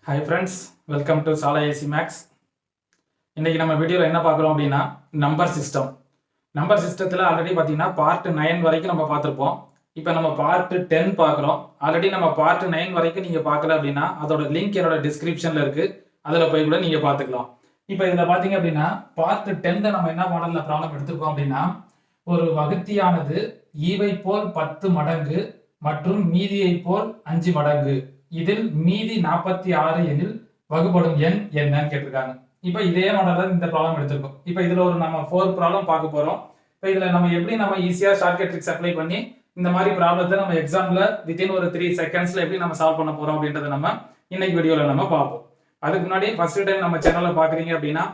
Hi friends, welcome to Sala AC Max. இன்னைக்கு நம்ம வீடியோல என்ன பார்க்குறோம் அப்படின்னா நம்பர் சிஸ்டம். நம்பர் சிஸ்டத்தில் ஆல்ரெடி பார்த்தீங்கன்னா பார்ட் 9 வரைக்கும் நம்ம பார்த்துருப்போம். இப்போ நம்ம பார்ட் 10 பார்க்குறோம். ஆல்ரெடி நம்ம பார்ட் 9 வரைக்கும் நீங்கள் பார்க்கல அப்படின்னா அதோட லிங்க் என்னோட டிஸ்கிரிப்ஷனில் இருக்குது. அதில் போய் கூட நீங்கள் பார்த்துக்கலாம். இப்போ இதில் பார்த்தீங்க அப்படின்னா பார்ட் 10 நம்ம என்ன மாடலில் ப்ராப்ளம் எடுத்திருக்கோம் அப்படின்னா ஒரு வகுத்தியானது ஈவை போல் 10 மடங்கு மற்றும் மீதியை போல் 5 மடங்கு. இதில் மீதி 46 எனில் வகுப்படும் எண் என்னன்னு கேட்டிருக்காங்க. இப்போ இதே மாடலில் இந்த ப்ராப்ளம் எடுத்திருக்கோம். இப்போ இதுல ஒரு நம்ம 4 ப்ராப்ளம் பார்க்க போறோம். இப்போ இதுல நம்ம எப்படி நம்ம ஈஸியா ஷார்ட்கட் ட்ரிக்ஸ் அப்ளை பண்ணி இந்த மாதிரி ப்ராப்ளத்தை நம்ம எக்ஸாம்ல வித்தின் ஒரு 3 செகண்ட்ஸ்ல எப்படி நம்ம சால்வ் பண்ண போறோம் அப்படின்றத நம்ம இன்னைக்கு வீடியோல நம்ம பார்ப்போம். அதுக்கு முன்னாடி ஃபர்ஸ்ட் டைம் நம்ம சேனலை பாக்குறீங்க அப்படின்னா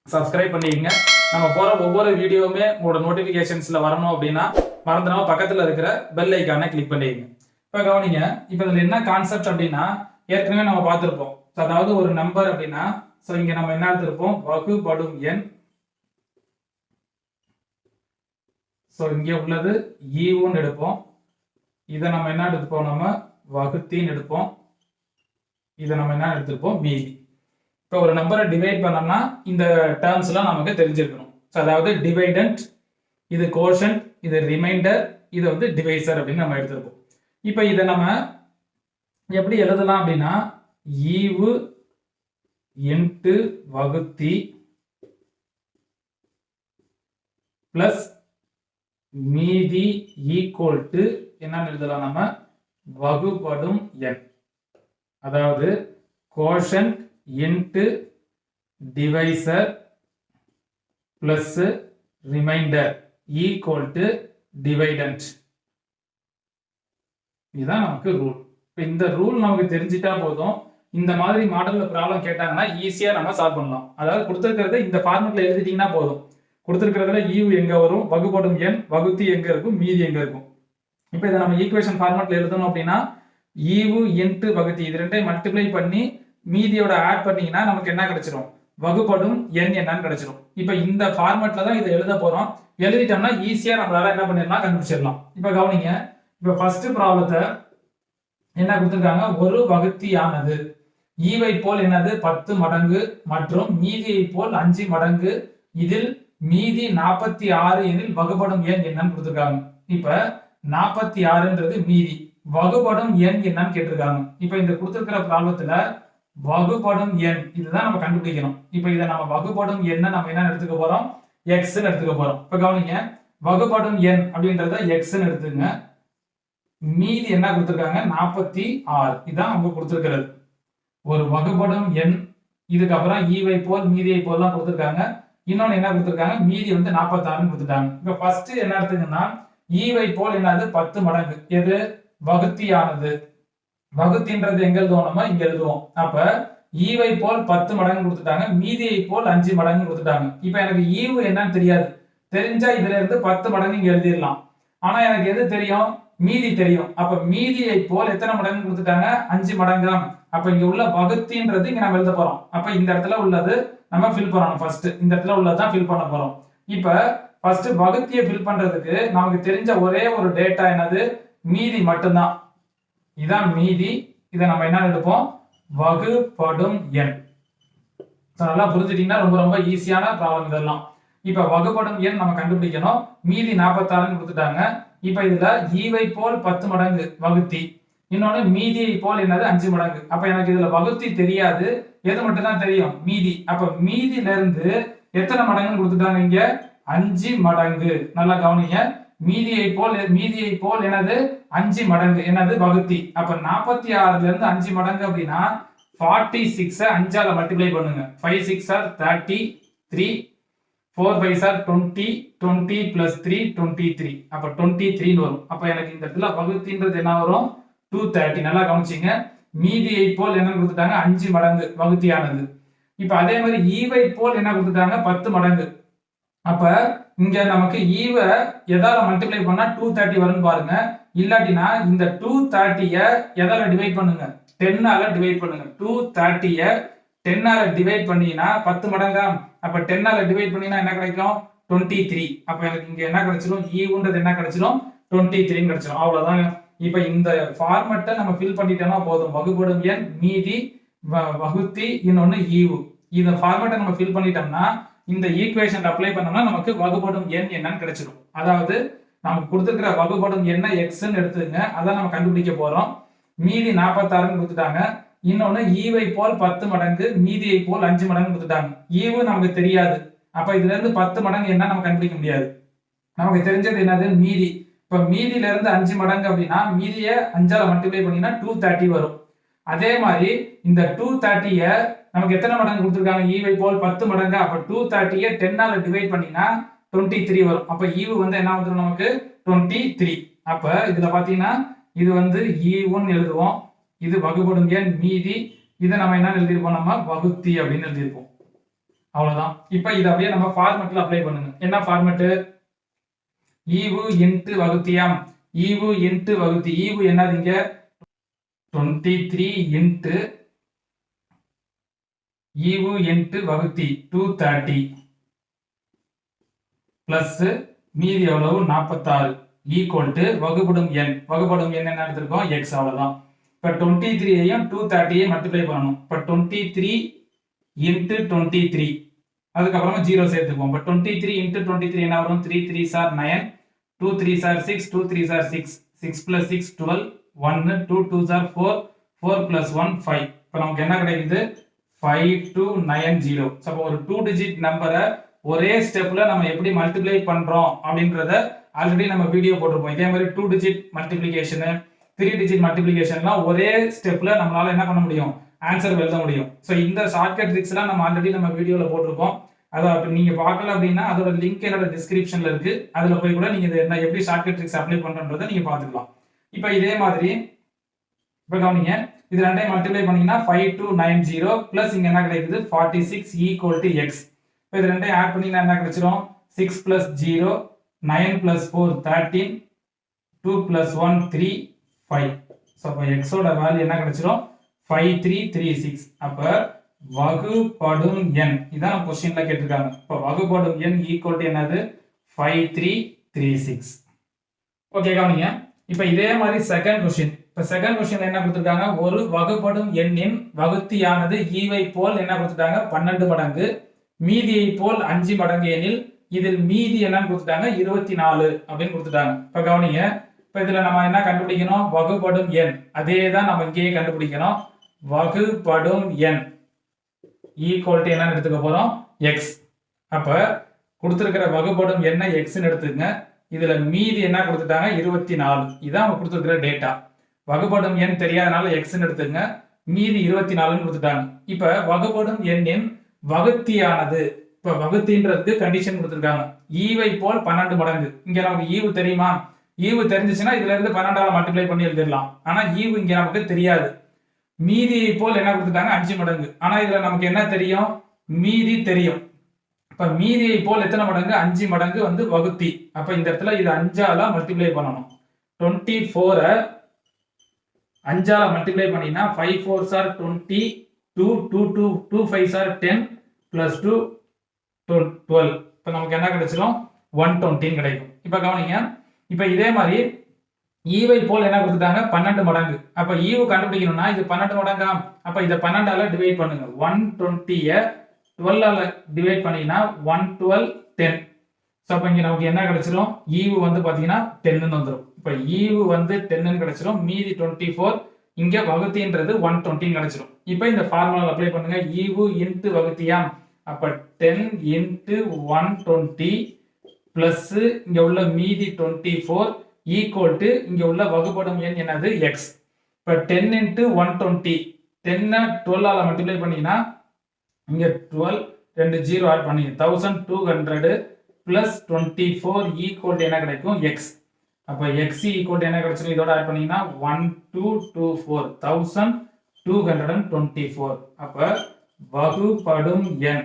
சப்ஸ்கிரைப் பண்ணிக்கங்க. நம்ம போற ஒவ்வொரு வீடியோவுமே உங்களோட நோட்டிபிகேஷன்ஸ்ல வரணும் அப்படின்னா மறந்துடாம பக்கத்துல இருக்கிற பெல் ஐக்கானை கிளிக் பண்ணிக்கங்க. இப்போ கவனிங்க, இப்போ இதுல என்ன கான்செப்ட் அப்படின்னா ஏற்கனவே நம்ம பார்த்திருப்போம். அதாவது ஒரு நம்பர் அப்படின்னா சோ இங்க நம்ம என்ன எடுத்திருப்போம், வகுபடும் எண். சோ இங்க உள்ளது ஈவுன்னு எடுப்போம். இதை நம்ம என்ன எடுத்துப்போம், நம்ம வகுத்தின்னு எடுப்போம். இதை நம்ம என்ன எடுத்திருப்போம், மீதி. இப்போ ஒரு நம்பரை டிவைட் பண்ணோம்னா இந்த டேர்ம்ஸ் எல்லாம் நமக்கு தெரிஞ்சிருக்கணும். அதாவது டிவைடன்ட், இது கோஷன்ட், இது ரிமைண்டர், இது வந்து டிவைசர் அப்படின்னு நம்ம எடுத்திருப்போம். இப்போ இதை நம்ம எப்படி எழுதலாம் அப்படின்னா ஈவு இன்டு வகுத்தி பிளஸ் மீதி ஈக்குவல் டு என்னன்னு எழுதலாம், நம்ம வகுபடும் எண். அதாவது quotient into divisor plus reminder equal to dividend. இதுதான் நமக்கு ரூல். இப்போ இந்த ரூல் நமக்கு தெரிஞ்சிட்டா போதும், இந்த மாதிரி மாடல்ல ப்ராப்ளம் கேட்டாங்கன்னா ஈஸியா நம்ம சால்வ் பண்ணலாம். அதாவது கொடுத்துருக்கிறத இந்த ஃபார்மெட்ல எழுதிட்டீங்கன்னா போதும். கொடுத்துருக்கிறதுல ஈவு எங்க வரும், வகுபடும் எண், வகுத்தி எங்க இருக்கும், மீதி எங்க இருக்கும். இப்போ இதை நம்ம ஈக்குவேஷன் ஃபார்மெட்ல எழுதணும் அப்படின்னா ஈவு இன்டு வகுத்தி இது ரெண்டையும் மல்டிப்ளை பண்ணி மீதியோட ஆட் பண்ணீங்கன்னா நமக்கு என்ன கிடைச்சிடும், வகுபடும் எண் என்னன்னு கிடைச்சிடும். இப்போ இந்த ஃபார்மெட்ல தான் இதை எழுத போறோம். எழுதிட்டோம்னா ஈஸியா நம்மளால என்ன பண்ணிடலாம், கண்டுபிடிச்சிடலாம். இப்போ கவனிங்க, இப்போ ஃபர்ஸ்ட் ப்ராப்ளத்தை என்ன கொடுத்திருக்காங்க, ஒரு வகுத்தியானது ஈவை போல் என்னது 10 மடங்கு மற்றும் மீதியை போல் 5 மடங்கு. இதில் மீதி 46 எனில் வகுபடும் எண் என்னன்னு கொடுத்திருக்காங்க. இப்ப 46ன்றது மீதி, வகுபடும் எண் என்னன்னு கேட்டிருக்காங்க. இப்ப இந்த கொடுத்திருக்கிற ப்ராப்ளத்துல வகுபடும் எண் இதுதான் நம்ம கண்டுபிடிக்கணும். இப்ப இதை நம்ம வகுபடும் எண்ணை நம்ம என்ன எடுத்துக்க போறோம், எக்ஸ்ன்னு எடுத்துக்க போறோம். இப்ப கவனிங்க, வகுபடும் எண் அப்படின்றத எக்ஸ்ன்னு எடுத்துங்க. மீதி என்ன கொடுத்திருக்காங்க, 46. இதான் அவங்க கொடுத்திருக்கிறது ஒரு வகுபடும் எண். இதுக்கப்புறம் ஈவை போல் மீதியை போல்லாம் கொடுத்திருக்காங்க. இன்னொன்னு என்ன கொடுத்திருக்காங்க, மீதி வந்து 46 கொடுத்துட்டாங்க. இப்ப ஃபர்ஸ்ட் என்ன எடுத்துங்கன்னா ஈவை போல் என்னது 10 மடங்கு, எது வகுத்தியானது. வகுத்தின்றது எங்க எழுதுவோம், நம்ம இங்க எழுதுவோம். அப்ப ஈவை போல் 10 மடங்கு கொடுத்துட்டாங்க, மீதியை போல் 5 மடங்கு கொடுத்துட்டாங்க. இப்ப எனக்கு ஈவு என்னன்னு தெரியாது, தெரிஞ்சா இதுல இருந்து 10 மடங்கு இங்க எழுதிடலாம். ஆனா எனக்கு எது தெரியும், மீதி தெரியும். அப்ப மீதியை போல் எத்தனை மடங்கு கொடுத்துட்டாங்க, 5 மடங்காம். அப்ப இங்க உள்ள வகுத்தின்றது இங்க நம்ம எழுத போறோம். அப்ப இந்த இடத்துல உள்ளது நம்ம ஃபில் பண்ணணும். ஃபர்ஸ்ட் இந்த இடத்துல உள்ளதான் ஃபில் பண்ண போறோம். இப்ப ஃபர்ஸ்ட் வகுத்தியை ஃபில் பண்றதுக்கு நமக்கு தெரிஞ்ச ஒரே ஒரு டேட்டா என்னது, மீதி மட்டும்தான். இதான் மீதி. இதை நம்ம என்ன எடுப்போம், வகுபடும் எண். நல்லா புரிஞ்சுட்டீங்கன்னா ரொம்ப ரொம்ப ஈஸியான ப்ராப்ளம் இதெல்லாம். இப்ப வகுபடும் எண் நம்ம கண்டுபிடிக்கணும். மீதி 46 கொடுத்துட்டாங்க. இப்ப இதுல ஈவை போல் 10 மடங்கு வகுத்தி, இன்னொன்னு மீதியை போல் என்னது 5 மடங்கு. அப்ப எனக்கு இதுல வகுத்தி தெரியாது, எது மட்டும் தான் தெரியும், மீதி. அப்ப மீதியில இருந்து எத்தனை மடங்குன்னு கொடுத்துட்டாங்க, இங்க 5 மடங்கு. நல்லா கவனிங்க, மீதியை போல் என்னது 5 மடங்கு, என்னது வகுத்தி. அப்ப 46ல இருந்து 5 மடங்கு அப்படின்னா 46 5ஆல மல்டிப்ளை பண்ணுங்க. 5 6 are 33, 4 5 are 20, 20 plus 3 23. அப்ப 23 வரும். அப்ப எனக்கு இந்த இடத்துல வகுத்தின்றது என்ன வரும், 230. நல்லா கவனிச்சிங்க, மீதியை போல் என்ன கொடுத்துட்டாங்க, 5 மடங்கு வகுத்தியானது. இப்ப அதே மாதிரி ஈவை போல் என்ன கொடுத்துட்டாங்க, 10 மடங்கு. அப்ப இங்க நமக்கு ஈவ எதால மல்டிப்ளை பண்ணா 230 வரும்னு பாருங்க. இல்லாட்டினா இந்த 230 எதால டிவைட் பண்ணுங்க, 10ஆல டிவைட் பண்ணுங்க. 230 10ஆல டிவைட் பண்ணீங்கன்னா 10 மடங்கா. அப்ப 10ஆல டிவைட் பண்ணீங்கன்னா என்ன கிடைக்கும், 23. அப்ப எனக்கு இங்க என்ன கிடைச்சிரும், ஈவுன்றது என்ன கிடைச்சிரும், 23 கிடைச்சிரும். அவ்வளவுதான். இப்ப இந்த ஃபார்மட்டை நம்ம ஃபில் பண்ணிட்டோம்னா போதும். வகுபடும் எண், மீதி, வகுத்தி இன்னொன்னு ஈவு. இந்த ஃபார்மேட்டை நம்ம ஃபில் பண்ணிட்டோம்னா இந்த ஈக்குவேஷன் அப்ளை பண்ணோம்னா நமக்கு வகுபடும் எண் என்னன்னு கிடைச்சிடும். அதாவது நமக்கு கொடுத்துருக்கிற வகுபடும் எண்ணை எக்ஸ்ன்னு எடுத்துங்க, அதான் நம்ம கண்டுபிடிக்க போறோம். மீதி 46ன்னு கொடுத்துட்டாங்க. இன்னொன்னு ஈவை போல் 10 மடங்கு மீதியை போல் 5 மடங்கு கொடுத்துட்டாங்க. ஈவு நமக்கு தெரியாது, அப்ப இதுல இருந்து 10 மடங்கு என்ன நம்ம கண்டுபிடிக்க முடியாது. நமக்கு தெரிஞ்சது என்னது மீதி. இப்ப மீதியில இருந்து 5 மடங்கு அப்படின்னா மீதியை 5ஆல மல்டிப்ளை பண்ணீங்கன்னா 230 வரும். அதே மாதிரி இந்த 230 நமக்கு எத்தனை மடங்கு கொடுத்துருக்காங்க, ஈவை போல் 10 மடங்கு. அப்ப 230 10ஆல டிவைட் பண்ணினா 23 வரும். அப்ப ஈவு வந்து என்ன வந்துடும் நமக்கு 23. அப்ப இதுல பாத்தீங்கன்னா இது வந்து ஈவுன்னு எழுதுவோம், இது வகுபடும் எண் மீதி, இதை நம்ம என்ன எழுதிருப்போம், நம்ம வகுத்தி அப்படின்னு எழுதிருப்போம். அவ்வளவுதான். இப்ப இதை அப்படியே நம்ம ஃபார்மேட்ல அப்ளை பண்ணுங்க. என்ன ஃபார்மேட், ஈவு இன்ட்டு வகுத்தியாம். ஈவு இன்ட்டு வகுத்தி. ஈவு என்னது இங்க 23 இன்ட்டு ஈவு இன்ட்டு வகுத்தி 230 பிளஸ் மீதி எவ்வளவு 46 ஈக்குவல் டு வகுபடும் எண். வகுபடும் எண் என்ன எடுத்திருக்கோம், எக்ஸ். அவ்வளவுதான். இப்ப 23ஐயும் 230ஐயும் மல்டிப்ளை பண்ணணும். இப்ப 23 இன்ட்டு 23, அதுக்கப்புறமா 0 சேர்த்துப்போம். இப்ப 23 இன்ட்டு 23 என்ன வரும், 3 3s are 9, 2 3s are 6, 2 3s are 6, 6 plus 6 12, 1 2 2s are 4, 4 plus 1 5. இப்ப நமக்கு என்ன கிடைக்குது, 5290. அப்ப ஒரு 2 டிஜிட் நம்பரை ஒரே ஸ்டெப்ல நம்ம எப்படி மல்டிப்ளை பண்றோம் அப்படின்றத ஆல்ரெடி நம்ம வீடியோ போட்டிருப்போம். இதே மாதிரி 2 டிஜிட் மல்டிப்ளிகேஷன், 3 டிஜிட் மல்டிப்ளிகேஷன்லாம் ஒரே ஸ்டெப்ல நம்மளால என்ன பண்ண முடியும், ஆன்சர் எழுத முடியும். ஸோ இந்த ஷார்ட்கட் ட்ரிக்ஸ்லாம் நம்ம ஆல்ரெடி நம்ம வீடியோல போட்டிருக்கோம். அதை நீங்க பார்க்கல அப்படின்னா அதோட லிங்க் என்னோட டிஸ்கிரிப்ஷன்ல இருக்கு, அதுல போய் கூட நீங்க என்ன எப்படி ஷார்ட்கட் ட்ரிக்ஸ் அப்ளை பண்றதை நீங்க பாத்துக்கலாம். இப்போ இதே மாதிரி இப்போ கவனிங்க, இது ரெண்டையும் மல்டிப்ளை பண்ணீங்கன்னா 5290 பிளஸ் இங்க என்ன கிடைக்குது 46 ஈக்குவல் டு எக்ஸ். இப்போ இது ரெண்டையும் ஆட் பண்ணீங்கன்னா என்ன கிடைச்சிரும், 6 பிளஸ் 0 9 பிளஸ் 4 13, 2 பிளஸ் 1 3 5. ஸோ அப்போ எக்ஸோட வேல்யூ என்ன கிடைச்சிரும் 5336. அப்ப வகுபடும் எண் இதான் क्वेश्चनல கேட்டிருக்காங்க. இப்ப வகுபடும் எண் ஈக்குவல் டு என்னது 5336. ஓகே கவனிங்க. இப்ப இதே மாதிரி செகண்ட் क्वेश्चन. இப்ப செகண்ட் क्वेश्चनல என்ன கொடுத்திருக்காங்க, ஒரு வகுபடும் எண்ணின் வகுத்தியானது ஈவை போல் என்ன கொடுத்துட்டாங்க 12 மடங்கு மீதியை போல் 5 மடங்கு எனில் இதில் மீதி என்னன்னு கொடுத்துட்டாங்க 24 அப்படின்னு கொடுத்துட்டாங்க. இப்ப கவனிங்க, இப்ப இதுல நம்ம என்ன கண்டுபிடிக்கணும், வகுபடும் எண். அதே தான் நம்ம இங்கேயே கண்டுபிடிக்கணும். வகுபடும் எண் ஈக்குவல் டு என்ன எடுத்துக்க போறோம், எக்ஸ். அப்ப கொடுத்திருக்கிற வகுபடும் எண்ணை எக்ஸ்ன்னு எடுத்துங்க. இதுல மீதி என்ன கொடுத்துட்டாங்க 24. இதான் அவங்க கொடுத்திருக்கிற டேட்டா. வகுபடும் எண் தெரியாதனால எக்ஸ்ன்னு எடுத்துங்க, மீதி 24ன்னு கொடுத்துட்டாங்க. இப்ப வகுபடும் எண்ணின் வகுத்தியானது, இப்ப வகுத்தின்றதுக்கு கண்டிஷன் கொடுத்திருக்காங்க. ஈவை போல் 12 மடங்கு. இங்க நமக்கு ஈவு தெரியுமா, ஈவு தெரிஞ்சிச்சுன்னா இதுல இருந்து 12ஆல மல்டிப்ளை பண்ணி எழுதிடலாம். ஆனா ஈவு இங்க நமக்கு தெரியாது. மீதியை போல் என்ன கொடுத்துட்டாங்க 5 மடங்கு. ஆனா இதுல நமக்கு என்ன தெரியும், மீதி தெரியும். இப்ப மீதியை போல் எத்தனை மடங்கு 5 மடங்கு வந்து வகுத்தி. அப்ப இந்த இடத்துல இது 5ஆல மல்டிப்ளை பண்ணணும். 24 5ஆல மல்டிப்ளை பண்ணினா 5 4s are 20, 2 5s are 10 plus 2 12. இப்ப நமக்கு என்ன கிடைச்சிரும் 120 கிடைக்கும். இப்ப கவனிங்க, இப்ப இதே மாதிரி ஈவை போல் என்ன கொடுத்துட்டாங்க 12 மடங்கு. அப்ப ஈவு கண்டுபிடிக்கணும்னா இது 12 மடங்கா, அப்ப இத 12ஆல டிவைட் பண்ணுங்க. 120 12ஆல டிவைட் பண்ணீங்கன்னா 112 10. சோ அப்ப இங்க நமக்கு என்ன கிடைச்சிரும், ஈவு வந்து பாத்தீங்கன்னா 10ன்னு வந்துரும். இப்ப ஈவு வந்து 10ன்னு கிடைச்சிரும், மீதி 24, இங்க வகுத்தின்றது 120 கிடைச்சிரும். இப்ப இந்த ஃபார்முலா அப்ளை பண்ணுங்க. ஈவு இன்டு வகுத்தியா, அப்ப 10 இன்டு 120 பிளஸ் இங்க உள்ள மீதி 24 ஈக்குவல் டு இங்க உள்ள வகுபடும் எண் என்னது எக்ஸ். இப்ப 10 இன்டு 120, 10 12ஆல மல்டிப்ளை பண்ணீங்கன்னா இங்க 12 2 0 ஆட் பண்ணி 1200 பிளஸ் 24 ஈக்குவல் டு என்ன கிடைக்கும் எக்ஸ். அப்ப எக்ஸ் ஈக்குவல் டு என்ன கிடைச்சிரும், இதோட ஆட் பண்ணீங்கன்னா 1224 1224. அப்ப வகுபடும் எண்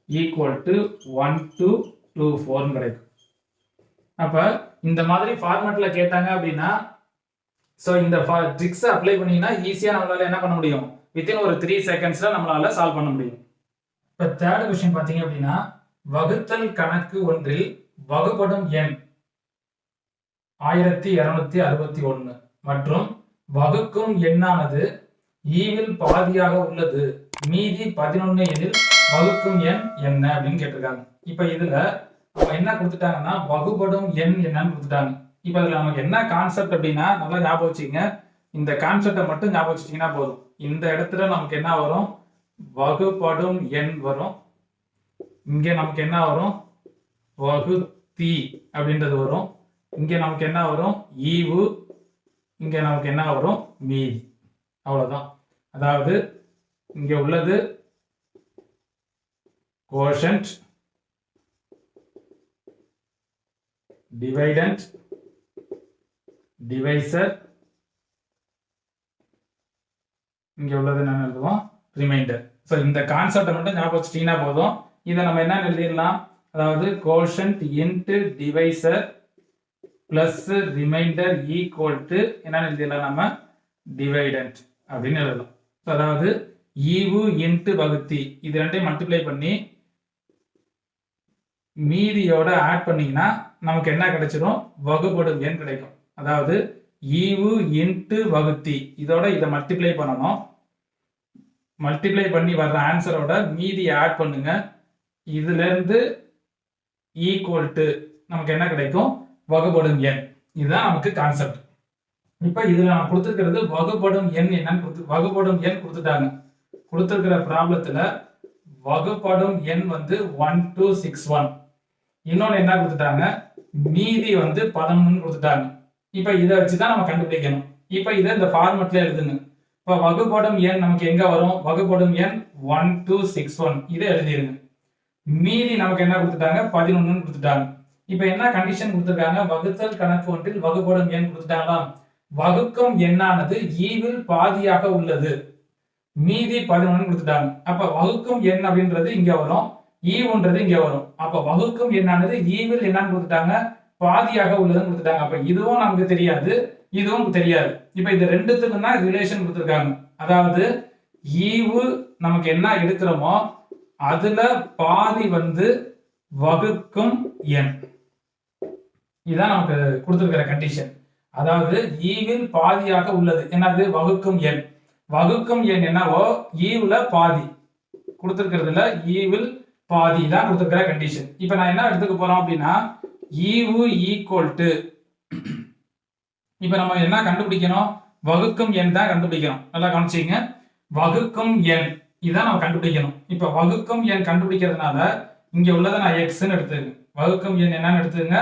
ஈக்குவல் டு 1224 கிடைக்கும். அப்ப இந்த மாதிரி ஃபார்மேட்ல கேட்டாங்க அப்படின்னா சோ இந்த ட்ரிக்ஸ் அப்ளை பண்ணீங்கன்னா ஈஸியா நம்மளால என்ன பண்ண முடியும், வித்தின் ஒரு 3 செகண்ட்ஸ்ல நம்மளால சால்வ் பண்ண முடியும். இப்ப தேர்ட் क्वेश्चन பாத்தீங்க அப்படின்னா, வகுத்தல் கணக்கு ஒன்றில் வகுபடும் எண் 1261 மற்றும் வகுக்கும் எண்ணானது ஈவில் பாதியாக உள்ளது மீதி 11 எனில் வகுக்கும் எண் என்ன அப்படின்னு கேட்டிருக்காங்க. இப்ப இதுல அவங்க என்ன கொடுத்துட்டாங்கன்னா வகுபடும் எண் என்னன்னு கொடுத்துட்டாங்க. இப்ப இதுல நமக்கு என்ன கான்செப்ட் அப்படின்னா நல்லா ஞாபகம் வச்சுக்கங்க. இந்த கான்செப்டை மட்டும் ஞாபகம் வச்சுட்டீங்கன்னா போதும். இந்த இடத்துல நமக்கு என்ன வரும், வகுபடும் எண் வரும். இங்க நமக்கு என்ன வரும், வகுத்தி அப்படின்றது வரும். இங்க நமக்கு என்ன வரும், ஈவு. இங்க நமக்கு என்ன வரும், மீதி. அவ்வளவுதான். அதாவது இங்க உள்ளது கோஷன்ட், டிவைடன்ட், டிவைசர். இங்க உள்ளது என்ன எழுதுவோம், ரிமைண்டர். ஸோ இந்த கான்செப்டை மட்டும் ஞாபகம் வச்சுட்டீங்கன்னா போதும். இதை நம்ம என்ன எழுதிடலாம், அதாவது quotient into divisor plus reminder equal to என்ன எழுதிடலாம், நம்ம டிவைடன்ட் அப்படின்னு எழுதலாம். அதாவது ஈவு இன்ட்டு வகுத்தி இது ரெண்டையும் மல்டிப்ளை பண்ணி மீதியோட ஆட் பண்ணீங்கன்னா நமக்கு என்ன கிடைச்சிடும், வகுபடும் எண் கிடைக்கும். அதாவது ஈவு இன்ட்டு வகுத்தி இதோட இதை மல்டிப்ளை பண்ணணும். மல்டிப்ளை பண்ணி வர்ற ஆன்சரோட மீதி ஆட் பண்ணுங்க. இதுல இருந்து ஈக்குவல் டு நமக்கு என்ன கிடைக்கும், வகுபடும் எண். இதுதான் நமக்கு கான்செப்ட். இப்ப இதுல நான் கொடுத்துருக்கிறது வகுபடும் எண் என்னன்னு வகுபடும் எண் கொடுத்துட்டாங்க. கொடுத்துருக்கிற ப்ராப்ளத்துல வகுபடும் எண் வந்து 1261. இன்னொன்னு என்ன கொடுத்துட்டாங்க, மீதி வந்து 11 கொடுத்துட்டாங்க. இப்ப இதை வச்சுதான் நம்ம கண்டுபிடிக்கணும். இப்ப இதை இந்த ஃபார்மட்ல எழுதுங்க. இப்ப வகுபடும் எண் நமக்கு எங்க வரும், வகுபடும் எண் 1261 இதை எழுதிருங்க. மீதி நமக்கு என்ன கொடுத்துட்டாங்க, 11 கொடுத்துட்டாங்க. இப்ப என்ன கண்டிஷன் கொடுத்துருக்காங்க, வகுத்தல் கணக்கு ஒன்றில் வகுபடும் எண் கொடுத்துட்டாங்களா, வகுக்கும் எண்ணானது ஈவில் பாதியாக உள்ளது, மீதி 11 கொடுத்துட்டாங்க. அப்ப வகுக்கும் எண் அப்படின்றது இங்க வரும், ஈவுன்றது இங்க வரும். அப்ப வகுக்கும் எண்ணானது ஈவில் என்னன்னு கொடுத்துட்டாங்க, பாதியாக உள்ளதுன்னு கொடுத்துட்டாங்க. அப்ப இதுவும் நமக்கு தெரியாது, இதுவும் தெரியாது. இப்ப இது ரெண்டுத்துக்கும் தான் ரிலேஷன் கொடுத்துருக்காங்க. அதாவது ஈவு நமக்கு என்ன எடுக்கிறோமோ அதுல பாதி வந்து வகுக்கும் எண். இதுதான் நமக்கு கொடுத்திருக்கிற கண்டிஷன். அதாவது ஈவில் பாதியாக உள்ளது என்னது, வகுக்கும் எண். வகுக்கும் எண் என்னவோ ஈவுல பாதி கொடுத்திருக்கிறதுல ஈவில் பாதி தான் கொடுத்திருக்கிற கண்டிஷன். இப்ப நான் என்ன எடுத்துக்க போறோம் அப்படின்னா, ஈவு ஈக்குவல் டு, இப்ப நம்ம என்ன கண்டுபிடிக்கணும், வகுக்கும் எண் தான் கண்டுபிடிக்கணும். நல்லா கவனிச்சீங்க, வகுக்கும் எண் இதான் நம்ம கண்டுபிடிக்கணும். இப்ப வகுக்கும் எண் கண்டுபிடிக்கிறதுனால இங்க உள்ளதை நான் எக்ஸ்ன்னு எடுத்துக்கங்க. வகுக்கும் எண் என்னன்னு எடுத்துக்கங்க,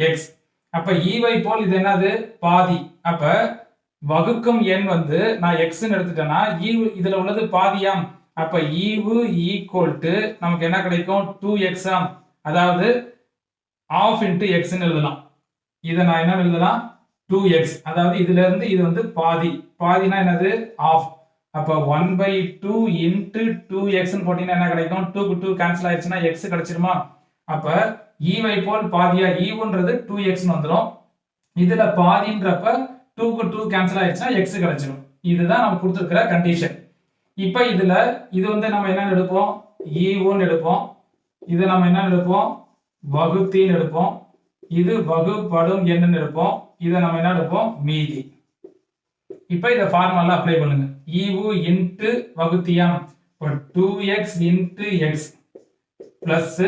எக்ஸ். அப்ப ஈவை போல் இது என்னது, பாதி. அப்ப வகுக்கும் எண் வந்து நான் எக்ஸ்ன்னு எடுத்துட்டேன்னா ஈவு இதுல உள்ளது பாதியாம். அப்ப ஈவு ஈக்குவல் டு நமக்கு என்ன கிடைக்கும், 2x ஆம். அதாவது ஆஃப் இன்ட்டு எக்ஸ்ன்னு எழுதலாம். இதை நான் என்ன எழுதலாம், 2x. அதாவது இதுல இருந்து இது வந்து பாதி, பாதினா என்னது, ஆஃப். அப்ப 1/2 இன்ட்டு 2x போட்டீங்கன்னா என்ன கிடைக்கும், 2க்கு 2 கேன்சல் ஆயிடுச்சுன்னா x கிடைச்சிருமா. அப்ப ஈவை போல் பாதியா, ஈவுன்றது 2x வந்துடும். இதுல பாதின்றப்ப 2க்கு 2 கேன்சல் ஆயிடுச்சுன்னா x கிடைச்சிடும். இதுதான் நம்ம கொடுத்துருக்கிற கண்டிஷன். இப்ப இதுல இது வந்து நம்ம என்ன எடுப்போம், ஈவுன்னு எடுப்போம். இது நம்ம என்ன எடுப்போம், வகுத்தின்னு எடுப்போம். இது வகுபடும் எண்ணுன்னு எடுப்போம். இதை நம்ம என்ன எடுப்போம், மீதி. இப்ப இத ஃபார்முலா அப்ளை பண்ணுங்க. ஈவு இன்ட்டு வகுத்தியாம். 2x இன்ட்டு x பிளஸ்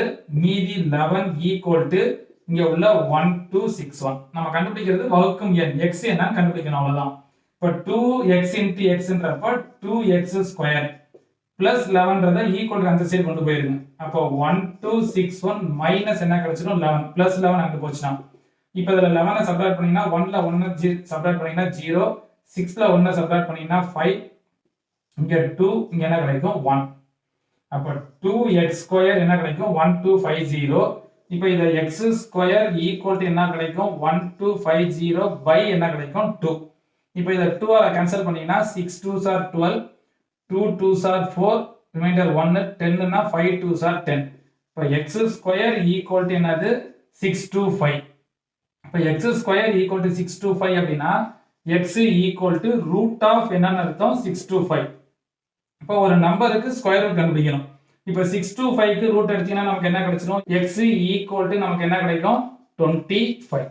மீதி 11 ஈக்குவல் டு இங்க உள்ள 1261. நம்ம கண்டுபிடிக்கிறது வகுக்கும் எண் x என்னன்னு கண்டுபிடிக்கணும், அவ்வளவுதான். இப்ப 2x இன்ட்டு xன்றப்ப 2x ஸ்கொயர் பிளஸ் 11 ஈக்குவல் அந்த சைடு கொண்டு போயிருங்க. அப்போ 1261 மைனஸ் என்ன கிடைச்சிடும், 11 பிளஸ் 11 அங்க போச்சுனா. இப்ப இதுல 11 சப்ட்ராக்ட் பண்ணீங்கன்னா 1ல 1 சப்ட்ராக்ட் பண்ணீங்கன்னா 0, 6ல 1 சப்ட்ராக்ட் பண்ணீங்கன்னா 5, இங்க 2, இங்க என்ன கிடைக்கும் 1. அப்ப 2x ஸ்கொயர் என்ன கிடைக்கும், 1250. இப்போ இத x ஸ்கொயர் ஈக்குவல் டு என்ன கிடைக்கும், 1250 பை என்ன கிடைக்கும் 2. இப்போ இத 2 ஆல கேன்சல் பண்ணீங்கன்னா 6 2s are 12, 2 2s are 4, reminder 1, 10 னா 5 2s are 10. இப்போ x ஸ்கொயர் ஈக்குவல் டு என்னது 625. இப்போ x ஸ்கொயர் ஈக்குவல் டு 625 அப்படினா x equal to root of என்னன்னு அர்த்தம் 625. இப்போ ஒரு நம்பருக்கு ஸ்கொயர் ரூட் கண்டுபிடிக்கணும். இப்போ 625 க்கு ரூட் எடுத்தீங்கன்னா நமக்கு என்ன கிடைச்சிரும், x ஈக்குவல் டு நமக்கு என்ன கிடைக்கும் 25.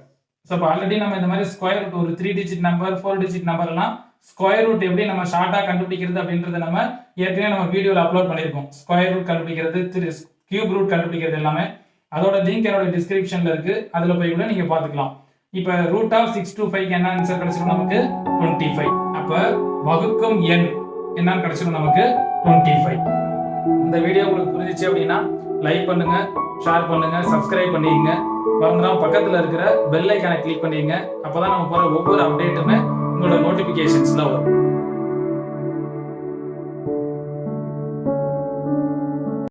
சோ அப்ப ஆல்ரெடி நம்ம இந்த மாதிரி ஸ்கொயர் ரூட் ஒரு 3 டிஜிட் நம்பர் 4 டிஜிட் நம்பர் எல்லாம் ஸ்கொயர் ரூட் எப்படி நம்ம ஷார்ட்டா கண்டுபிடிக்கிறது அப்படின்றத நம்ம ஏற்கனவே நம்ம வீடியோல அப்லோட் பண்ணியிருக்கோம். ஸ்கொயர் ரூட் கண்டுபிடிக்கிறது, கியூப் ரூட் கண்டுபிடிக்கிறது எல்லாமே அதோட லிங்க் என்னோட டிஸ்கிரிப்ஷன்ல இருக்கு. அதுல போய் கூட நீங்க பாத்துக்கலாம். இப்ப ரூட் ஆஃப் 6 to 5 என்ன ஆன்சர் கிடைச்சிரும் நமக்கு 25. அப்ப வகுக்கும் எண் என்னன்னு கிடைச்சிரும் நமக்கு 25. இந்த வீடியோ உங்களுக்கு புரிஞ்சிச்சு அப்படின்னா லைக் பண்ணுங்க, ஷேர் பண்ணுங்க, சப்ஸ்கிரைப் பண்ணிக்கங்க. மறந்துடாம பக்கத்துல இருக்கிற பெல் ஐகானை கிளிக் பண்ணிக்கங்க. அப்பதான் நம்ம போற ஒவ்வொரு அப்டேட்டுமே உங்களோட நோட்டிபிகேஷன்ஸ்ல வரும்.